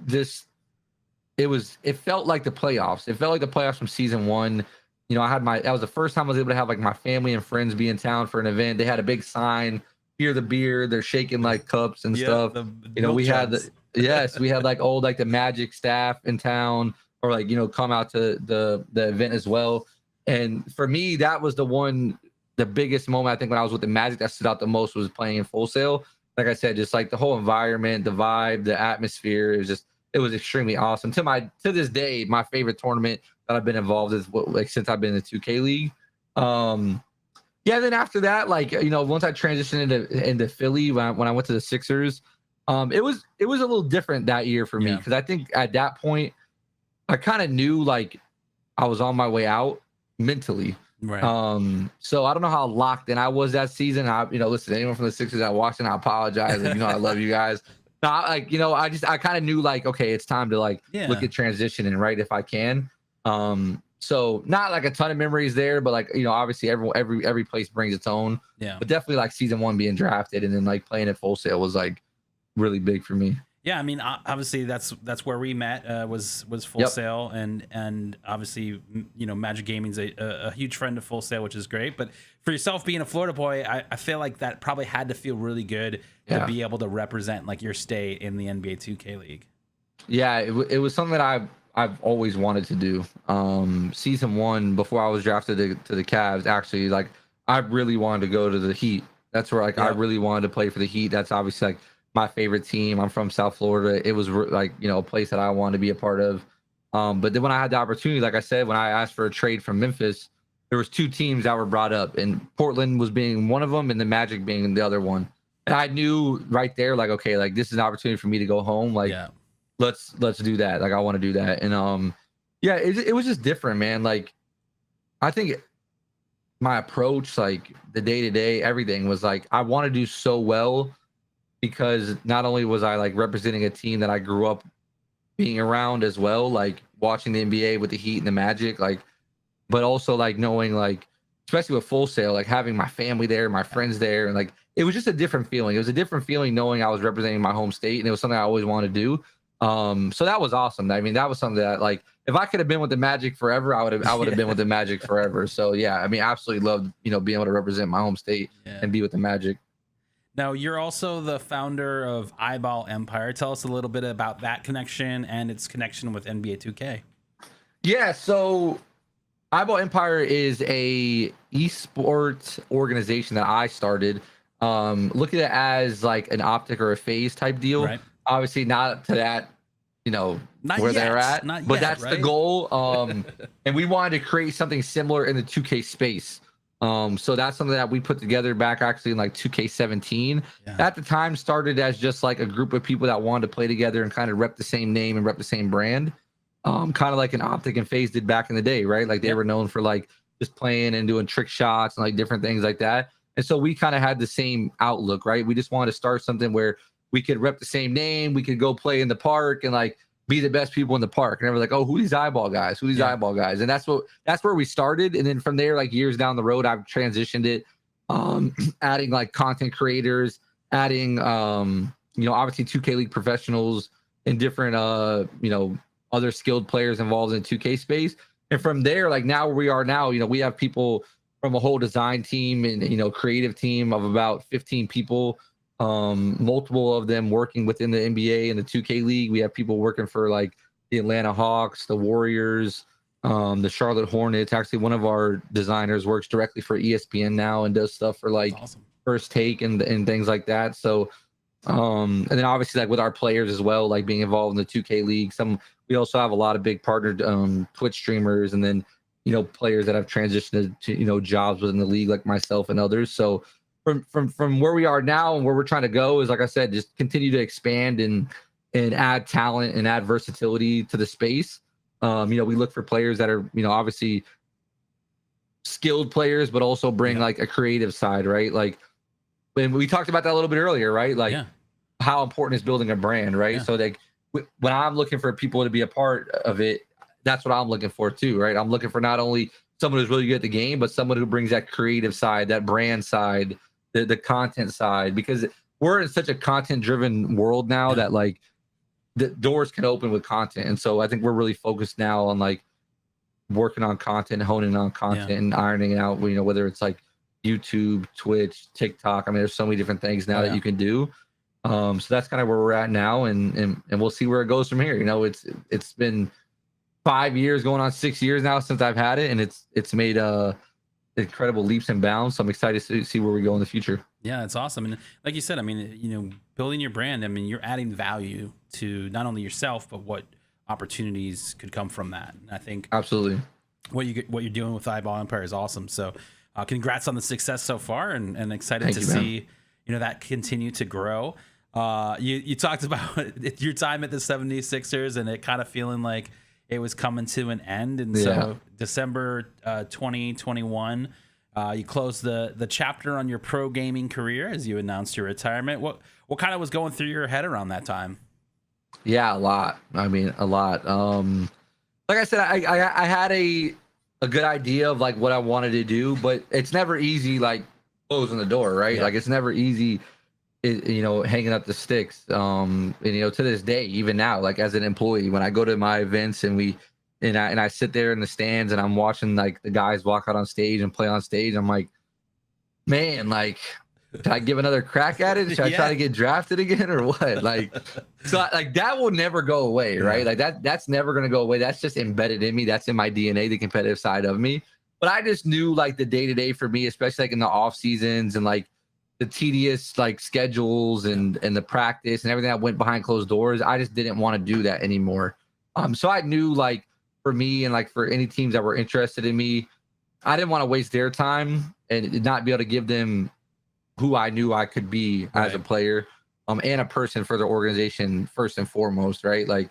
felt like the playoffs. It felt like the playoffs from season 1. That was the first time I was able to have like my family and friends be in town for an event. They had a big sign, "Fear the beer." They're shaking like cups and stuff. We had we had like the Magic staff in town, or like come out to the event as well. And for me, that was the biggest moment I think when I was with the Magic that stood out the most was playing in Full Sail. Like I said, just like the whole environment, the vibe, the atmosphere, it was extremely awesome. To this day, my favorite tournament that I've been involved with, like since I've been in the 2K League. Yeah, then after that, like, you know, once I transitioned into Philly when I went to the Sixers, it was a little different that year for me because I think at that point I kind of knew like I was on my way out mentally. Right. So I don't know how locked in I was that season. Listen, anyone from the Sixers that watching, I apologize. Like, I love you guys. No, I kind of knew like, okay, it's time to like look at transitioning, right? If I can. So not like a ton of memories there, but like, obviously every place brings its own. Yeah. But definitely like season 1 being drafted and then like playing at Full Sail was like really big for me. Yeah, I mean, obviously that's where we met was Full Sail, and obviously Magic Gaming's a huge friend of Full Sail, which is great. But for yourself being a Florida boy, I feel like that probably had to feel really good to be able to represent like your state in the NBA 2K League. Yeah, it was something that I've always wanted to do. Season 1 before I was drafted to the Cavs, actually, like I really wanted to go to the Heat. That's where I really wanted to play for the Heat. That's obviously like my favorite team. I'm from South Florida. It was like, a place that I wanted to be a part of. But then when I had the opportunity, like I said, when I asked for a trade from Memphis, there was 2 teams that were brought up, and Portland was being one of them and the Magic being the other one. And I knew right there, like, okay, like this is an opportunity for me to go home. Like, let's do that. Like, I want to do that. And it was just different, man. Like, I think my approach, like the day-to-day, everything was like, I want to do so well, because not only was I like representing a team that I grew up being around as well, like watching the NBA with the Heat and the Magic, like, but also like knowing, like, especially with Full Sail, like having my family there, my friends there, and like it was just a different feeling. It was a different feeling knowing I was representing my home state, and it was something I always wanted to do. So that was awesome. I mean, that was something that, like, if I could have been with the Magic forever, I would have been with the Magic forever. So yeah, I mean, absolutely loved being able to represent my home state and be with the Magic. Now, you're also the founder of iBallEmpire. Tell us a little bit about that connection and its connection with NBA 2K. Yeah, so iBallEmpire is a esports organization that I started. Look at it as like an optic or a phase type deal. Right. Obviously not to that, not where yet. They're at, but that's right? The goal. And we wanted to create something similar in the 2K space. So that's something that we put together back actually in like 2K17. At the time started as just like a group of people that wanted to play together and kind of rep the same name and rep the same brand. Kind of like an Optic and FaZe did back in the day, right? Like they were known for like just playing and doing trick shots and like different things like that. And so we kind of had the same outlook, right? We just wanted to start something where we could rep the same name. We could go play in the park and like be the best people in the park. And everyone's like, oh, who these eyeball guys? Who these eyeball guys? And that's where we started. And then from there, like years down the road, I've transitioned it, adding like content creators, adding, obviously 2K League professionals and different, other skilled players involved in the 2K space. And from there, like now where we are now, we have people from a whole design team and, creative team of about 15 people. Multiple of them working within the NBA and the 2K League. We have people working for like the Atlanta Hawks, the Warriors, the Charlotte Hornets. Actually, one of our designers works directly for ESPN now and does stuff for like First Take and things like that. So, and then obviously like with our players as well, like being involved in the 2K League. We also have a lot of big partnered Twitch streamers, and then players that have transitioned to jobs within the league like myself and others. So from where we are now and where we're trying to go is, like I said, just continue to expand and add talent and add versatility to the space. We look for players that are, obviously skilled players, but also bring like a creative side, right? Like, and we talked about that a little bit earlier, right? Like how important is building a brand, right? So like when I'm looking for people to be a part of it, that's what I'm looking for too, right? I'm looking for not only someone who's really good at the game, but someone who brings that creative side, that brand side, the content side, because we're in such a content driven world now that like the doors can open with content. And so I think we're really focused now on like working on content, honing on content and ironing it out, whether it's like YouTube, Twitch, TikTok. I mean, there's so many different things now that you can do. So that's kind of where we're at now, and we'll see where it goes from here. It's been 5 years, going on 6 years now since I've had it, and it's made incredible leaps and bounds. So I'm excited to see where we go in the future. Yeah, it's awesome. And like you said, I mean, building your brand, I mean, you're adding value to not only yourself, but what opportunities could come from that. And I think Absolutely what you're doing with iBallEmpire is awesome. So congrats on the success so far, and excited to see, that continue to grow. You talked about your time at the 76ers and it kind of feeling like it was coming to an end. And so December 2021, you closed the chapter on your pro gaming career as you announced your retirement. What kind of was going through your head around that time? Yeah, a lot. I mean, a lot. Like I said, I had a good idea of like what I wanted to do, but it's never easy like closing the door, right? Like it's never easy, hanging up the sticks. And to this day, even now, like as an employee, when I go to my events and I sit there in the stands and I'm watching like the guys walk out on stage and play on stage, I'm like, man, like, should I give another crack at it? Should I try to get drafted again or what? Like, so like that will never go away, right? Like that's never going to go away. That's just embedded in me. That's in my DNA, the competitive side of me. But I just knew like the day to day for me, especially like in the off seasons and like the tedious like schedules and the practice and everything that went behind closed doors, I just didn't want to do that anymore. So I knew like for me and like for any teams that were interested in me, I didn't want to waste their time and not be able to give them who I knew I could be as a player, and a person for the organization first and foremost, right? Like,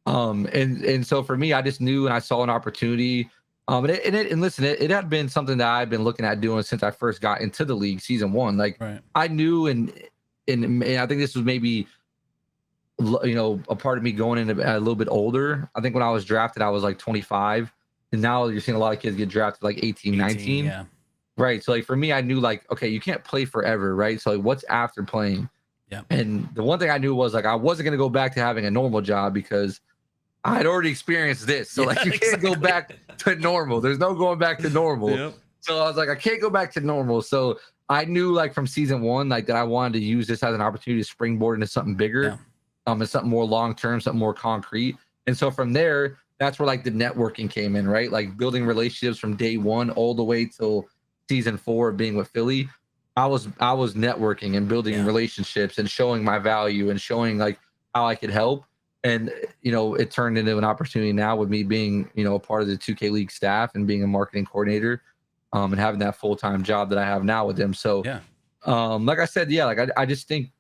and so for me, I just knew and I saw an opportunity. And listen, it had been something that I've been looking at doing since I first got into the league, season 1. Like, I knew, and I think this was maybe, a part of me going into a little bit older. I think when I was drafted, I was like 25, and now you're seeing a lot of kids get drafted like 18 19. Yeah. Right. So like for me, I knew like, okay, you can't play forever, right? So like what's after playing? Yeah. And the one thing I knew was like I wasn't gonna go back to having a normal job because I had already experienced this. So like you can't go back to normal. There's no going back to normal. Yep. So I was like, I can't go back to normal. So I knew like from season 1, like that I wanted to use this as an opportunity to springboard into something bigger, and something more long-term, something more concrete. And so from there, that's where like the networking came in, right? Like building relationships from day 1 all the way till season 4 of being with Philly. I was networking and building relationships and showing my value and showing like how I could help. And, it turned into an opportunity now with me being, a part of the 2K League staff and being a marketing coordinator, and having that full-time job that I have now with them. So, like I said, like I just think,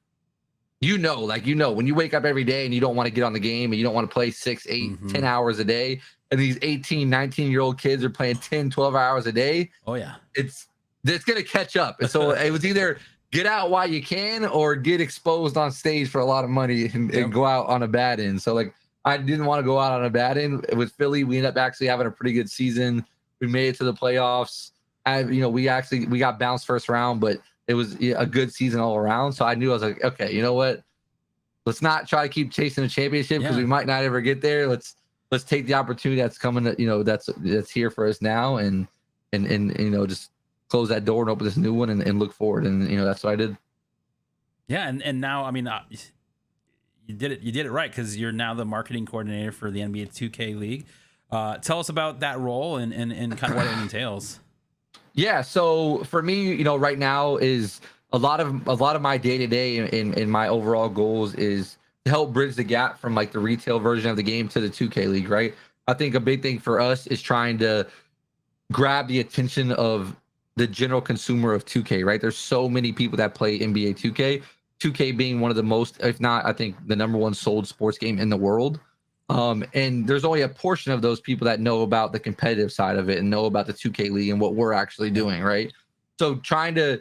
when you wake up every day and you don't want to get on the game and you don't want to play 6, 8, 10 hours a day, and these 18, 19-year-old kids are playing 10, 12 hours a day. Oh, yeah. It's going to catch up. And so it was either get out while you can or get exposed on stage for a lot of money and go out on a bad end. So, like, I didn't want to go out on a bad end. With Philly, we ended up actually having a pretty good season. We made it to the playoffs. We got bounced first round, but it was a good season all around. So I knew I was like, okay, you know what? Let's not try to keep chasing a championship because we might not ever get there. Let's take the opportunity that's coming, that's here for us now, and just close that door and open this new one and look forward. And that's what I did. Yeah, and now, I mean, you did it right, because you're now the marketing coordinator for the NBA 2K League. Tell us about that role and kind of what it entails. Yeah, so for me, right now is a lot of my day to day in my overall goals is to help bridge the gap from like the retail version of the game to the 2K League, right? I think a big thing for us is trying to grab the attention of the general consumer of 2K, right? There's so many people that play NBA 2K, 2K being one of the most, if not, I think the #1 sold sports game in the world. And there's only a portion of those people that know about the competitive side of it and know about the 2K League and what we're actually doing, right? So trying to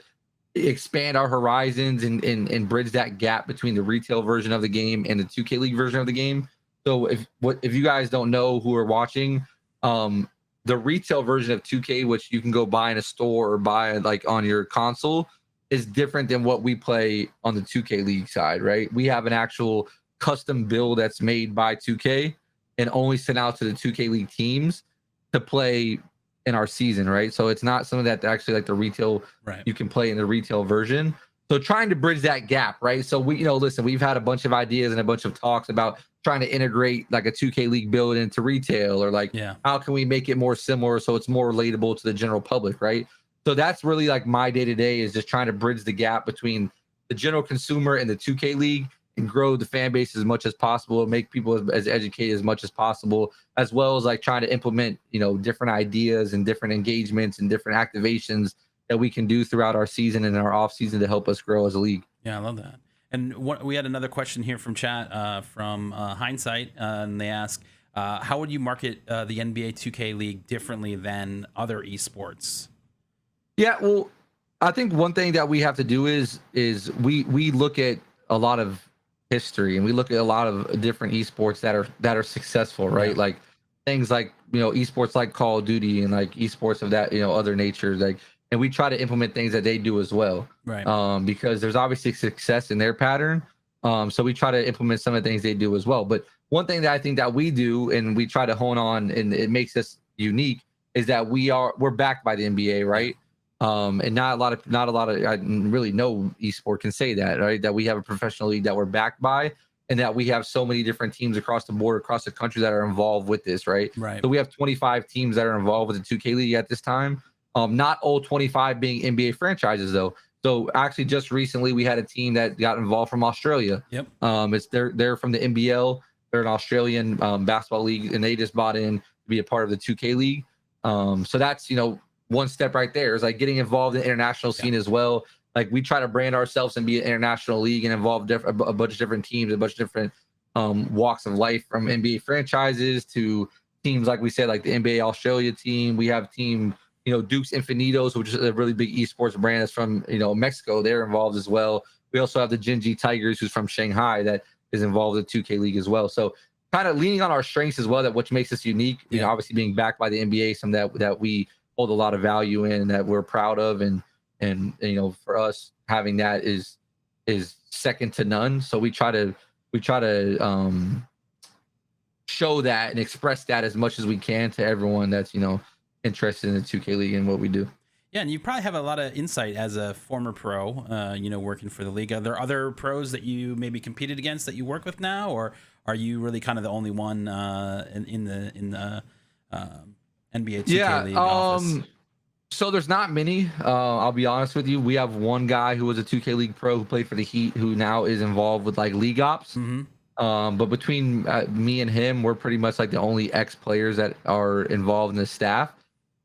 expand our horizons and bridge that gap between the retail version of the game and the 2K League version of the game. So if you guys don't know who are watching, the retail version of 2K, which you can go buy in a store or buy like on your console, is different than what we play on the 2K League side, right? We have an actual custom build that's made by 2K and only sent out to the 2K League teams to play in our season, right? So it's not something that actually like the retail, you can play in the retail version. So trying to bridge that gap, right? So we, listen, we've had a bunch of ideas and a bunch of talks about trying to integrate like a 2K League build into retail, or like how can we make it more similar so it's more relatable to the general public, right? So that's really like my day-to-day, is just trying to bridge the gap between the general consumer and the 2K League, and grow the fan base as much as possible, and make people as educated as much as possible, as well as like trying to implement, different ideas and different engagements and different activations that we can do throughout our season and our off season to help us grow as a league. Yeah, I love that. And we had another question here from chat from Hindsight, and they ask, how would you market the NBA 2K League differently than other esports? Yeah, well, I think one thing that we have to do is we look at a lot of history, and we look at a lot of different esports that are successful, right? Like things like, esports like Call of Duty, and like esports of that, other nature, like, and we try to implement things that they do as well, right? Because there's obviously success in their pattern, so we try to implement some of the things they do as well. But one thing that I think that we do, and we try to hone on, and it makes us unique, is that we're backed by the NBA, right? And not a lot of I really no esport can say that, right? That we have a professional league that we're backed by, and that we have so many different teams across the board, across the country, that are involved with this, right? So we have 25 teams that are involved with the 2K League at this time. Not all 25 being NBA franchises though. So actually, just recently we had a team that got involved from Australia. Yep. They're from the NBL. They're an Australian basketball league, and they just bought in to be a part of the 2K League. So that's one step right there, is like getting involved in the international scene as well. Like we try to brand ourselves and be an international league and involve a bunch of different teams, a bunch of different walks of life, from NBA franchises to teams like we said, like the NBA Australia team. We have team, Dukes Infinitos, which is a really big esports brand that's from, Mexico. They're involved as well. We also have the Genji Tigers, who's from Shanghai, that is involved in the 2K League as well. So kind of leaning on our strengths as well, that which makes us unique. Obviously being backed by the NBA, some that we hold a lot of value in, and that we're proud of, and for us, having that is second to none. So we try to show that and express that as much as we can to everyone that's interested in the 2K League and what we do. Yeah, and you probably have a lot of insight as a former pro, working for the league. Are there other pros that you maybe competed against that you work with now, or are you really kind of the only one in the NBA 2K League office? So there's not many. I'll be honest with you. We have one guy who was a 2K League pro who played for the Heat, who now is involved with like league ops. But between me and him, we're pretty much like the only ex-players that are involved in the staff.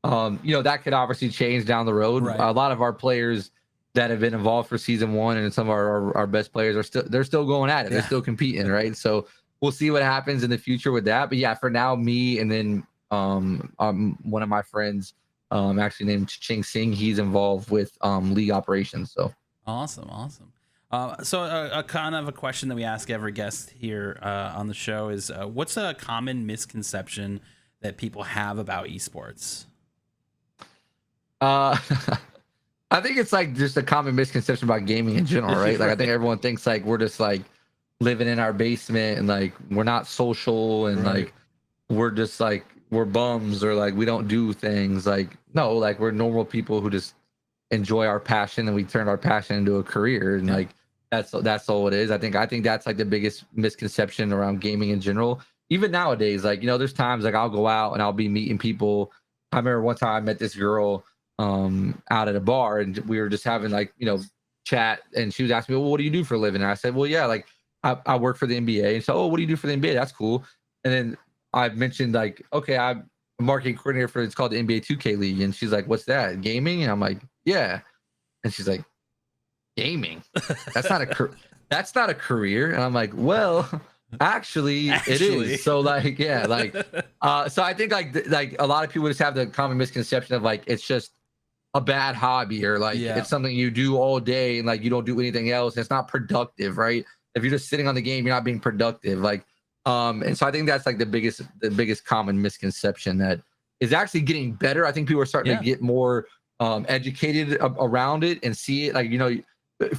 That could obviously change down the road. Right. A lot of our players that have been involved for season one, and some of our best players they're still going at it. They're still competing, right? So we'll see what happens in the future with that. But yeah, for now, me, and then one of my friends, actually named Ching Sing, he's involved with league operations. So awesome. So a kind of a question that we ask every guest here on the show is, what's a common misconception that people have about esports? I think it's like just a common misconception about gaming in general, right? Like I think everyone thinks like we're just like living in our basement, and like we're not social, and like we're just like we're bums, or like we don't do things. Like no, like we're normal people who just enjoy our passion, and we turn our passion into a career, and like that's all it is. I think that's like the biggest misconception around gaming in general. Even nowadays, like there's times like I'll go out and I'll be meeting people. I remember one time I met this girl out at a bar, and we were just having like chat, and she was asking me, well, what do you do for a living? And I said, well, yeah, like I work for the NBA. And so, oh, what do you do for the NBA? That's cool. And then I mentioned like, okay, I'm a marketing coordinator for, it's called the NBA 2K League. And she's like, what's that, gaming? And I'm like, yeah. And she's like, gaming? That's not a career. And I'm like, well, actually it is. So like, yeah, like so I think like a lot of people just have the common misconception of like it's just a bad hobby, or like it's something you do all day and like you don't do anything else. It's not productive, right? If you're just sitting on the game, you're not being productive. Like and so I think that's like the biggest common misconception that is actually getting better. I think people are starting to get more educated around it and see it. Like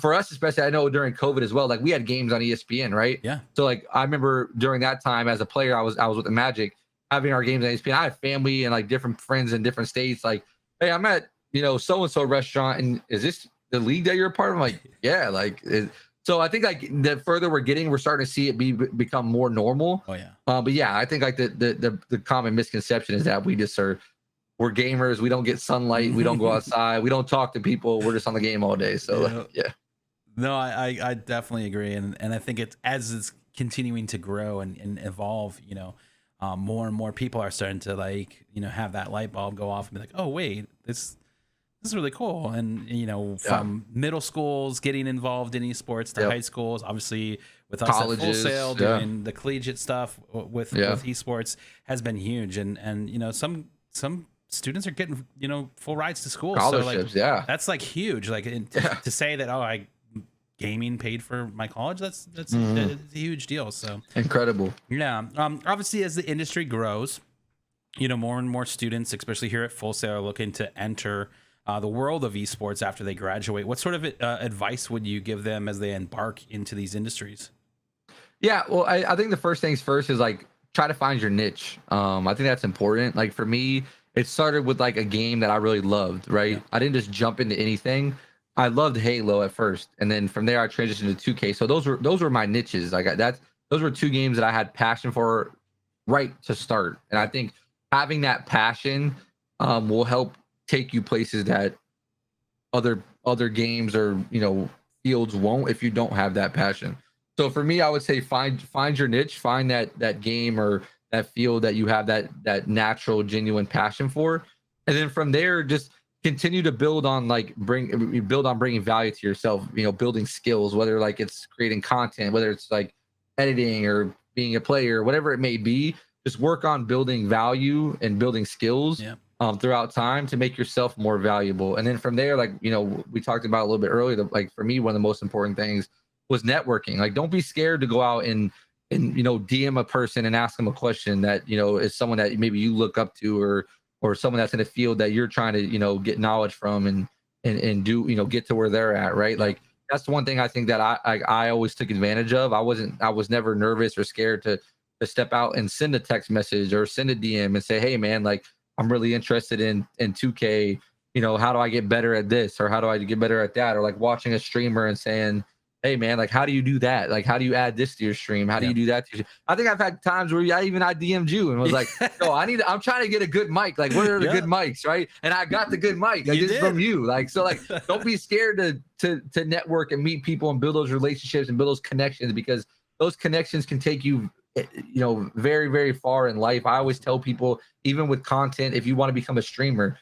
for us, especially, I know during COVID as well, like we had games on ESPN, right? Yeah. So like I remember during that time as a player, I was with the Magic having our games on ESPN. I have family and like different friends in different states. Like, hey, I'm at so-and-so restaurant, and is this the league that you're a part of? I'm like, yeah, like so I think like the further we're getting, we're starting to see it become more normal. Oh yeah. But yeah, I think like the common misconception is that we're gamers, we don't get sunlight, we don't go outside, we don't talk to people, we're just on the game all day. So like, yeah. No, I definitely agree, and I think it's as it's continuing to grow and evolve, you know, more and more people are starting to like, you know, have that light bulb go off and be like, oh wait, this is really cool. And you know, from middle schools getting involved in esports to high schools, obviously with us at Full Sail doing the collegiate stuff with esports has been huge, and you know, some students are getting, you know, full rides to school, so like that's like huge, like to say that, oh, gaming paid for my college, that's a huge deal. So incredible. Yeah. Obviously as the industry grows, you know, more and more students, especially here at Full Sail, are looking to enter the world of esports after they graduate. What sort of advice would you give them as they embark into these industries? Yeah, well, I think the first things first is like try to find your niche. I think that's important. Like for me, it started with like a game that I really loved, right? Yeah. I didn't just jump into anything. I loved Halo at first, and then from there I transitioned to 2K. So those were my niches. Like those were two games that I had passion for right to start. And I think having that passion will help take you places that other games or, you know, fields won't if you don't have that passion. So for me, I would say find your niche, find that game or that field that you have that natural, genuine passion for, and then from there just continue to build on bringing value to yourself. You know, building skills, whether like it's creating content, whether it's like editing or being a player, whatever it may be. Just work on building value and building skills throughout time to make yourself more valuable. And then from there, like, you know, we talked about a little bit earlier, like for me, one of the most important things was networking. Like, don't be scared to go out and you know, DM a person and ask them a question that, you know, is someone that maybe you look up to or someone that's in a field that you're trying to, you know, get knowledge from and do, you know, get to where they're at, right? Like that's the one thing I think that I always took advantage of. I was never nervous or scared to step out and send a text message or send a DM and say, hey man, like I'm really interested in 2K, you know, how do I get better at this or how do I get better at that? Or like watching a streamer and saying, hey man, like how do you do that? Like how do you add this to your stream? How do you do that to your... I think I've had times where I DM'd you and was like, yo, I'm trying to get a good mic. Like what are the good mics, right? And I got the good mic like this from you. Like so like don't be scared to network and meet people and build those relationships and build those connections, because those connections can take you, you know, very, very far in life. I always tell people, even with content, if you want to become a streamer,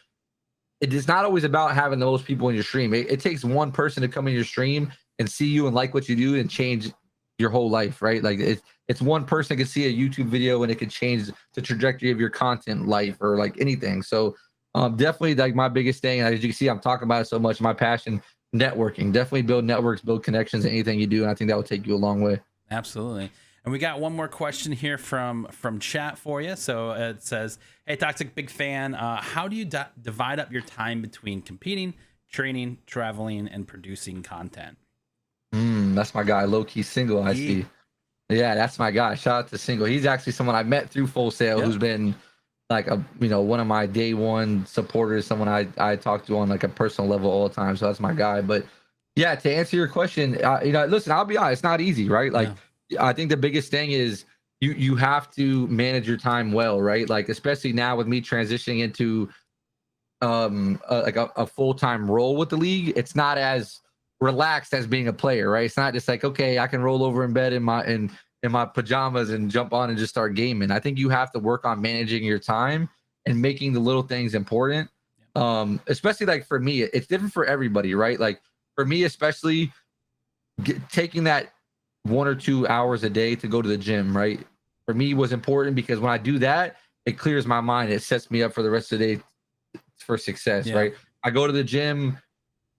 it is not always about having the most people in your stream. It takes one person to come in your stream and see you and like what you do and change your whole life, right? Like it's one person can see a YouTube video and it can change the trajectory of your content life or like anything. So definitely like my biggest thing, as you can see, I'm talking about it so much, my passion, networking. Definitely build networks, build connections in anything you do. And I think that will take you a long way. Absolutely. And we got one more question here from chat for you. So it says, hey, ToXsiK, big fan. How do you divide up your time between competing, training, traveling, and producing content? That's my guy, low-key Single, I see. Yeah, that's my guy. Shout out to Single. He's actually someone I met through Full Sail, who's been like one of my day one supporters, someone I talk to on like a personal level all the time. So that's my guy. But yeah, to answer your question, you know, listen, I'll be honest, it's not easy, right? Like I think the biggest thing is you have to manage your time well, right? Like especially now with me transitioning into like a full-time role with the league, it's not as relaxed as being a player, right? It's not just like, okay, I can roll over in bed in my pajamas and jump on and just start gaming. I think you have to work on managing your time and making the little things important. Especially like for me, it's different for everybody, right? Like for me, especially taking that 1 or 2 hours a day to go to the gym, right? For me was important because when I do that, it clears my mind. It sets me up for the rest of the day for success, right? I go to the gym,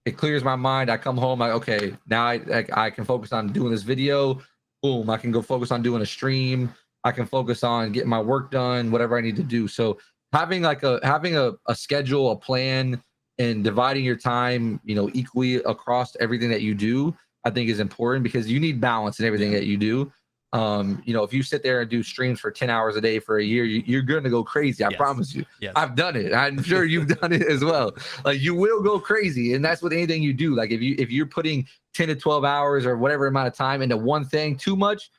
it clears my mind. I come home, okay, now I can focus on doing this video. Boom, I can go focus on doing a stream. I can focus on getting my work done, whatever I need to do. So having a schedule, a plan, and dividing your time, you know, equally across everything that you do, I think is important because you need balance in everything that you do. You know, if you sit there and do streams for 10 hours a day for a year, you're going to go crazy. I promise you. Yes. I've done it. I'm sure you've done it as well. Like, you will go crazy. And that's with anything you do. Like, if you're putting 10 to 12 hours or whatever amount of time into one thing too much,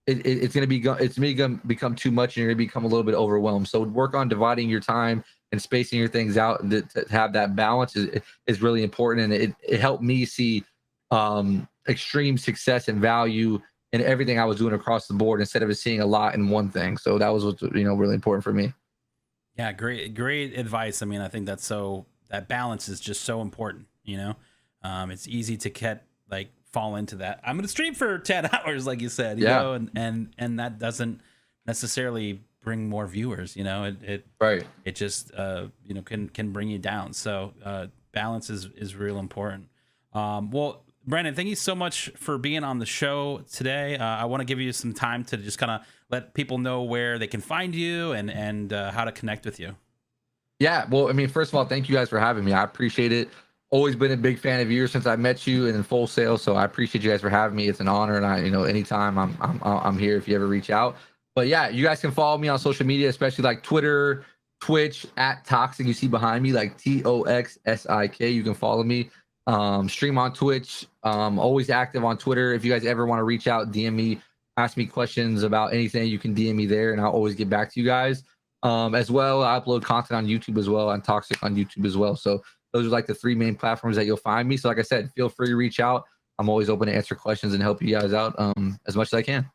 it's going to become too much, and you're going to become a little bit overwhelmed. So work on dividing your time and spacing your things out, and to have that balance is really important. And it helped me see extreme success and value in everything I was doing across the board, instead of seeing a lot in one thing. So that was what's, you know, really important for me. Yeah, great advice. I mean, I think that balance is just so important. You know, it's easy to fall into that. I'm gonna stream for 10 hours, like you said. You know, and that doesn't necessarily bring more viewers. You know, it just you know, can bring you down. So balance is real important. Well, Brandon, thank you so much for being on the show today. I want to give you some time to just kind of let people know where they can find you and how to connect with you. Yeah, well, I mean, first of all, thank you guys for having me. I appreciate it. Always been a big fan of yours since I met you and in Full Sail. So I appreciate you guys for having me. It's an honor, and you know, anytime I'm here if you ever reach out. But yeah, you guys can follow me on social media, especially like Twitter, Twitch at ToXsiK. You see behind me, like ToXsiK. You can follow me. Stream on Twitch. Always active on Twitter. If you guys ever want to reach out, DM me, ask me questions about anything, you can DM me there, and I'll always get back to you guys. As well, I upload content on YouTube as well, on ToXsiK on YouTube as well. So those are like the 3 main platforms that you'll find me. So like I said, feel free to reach out. I'm always open to answer questions and help you guys out as much as I can.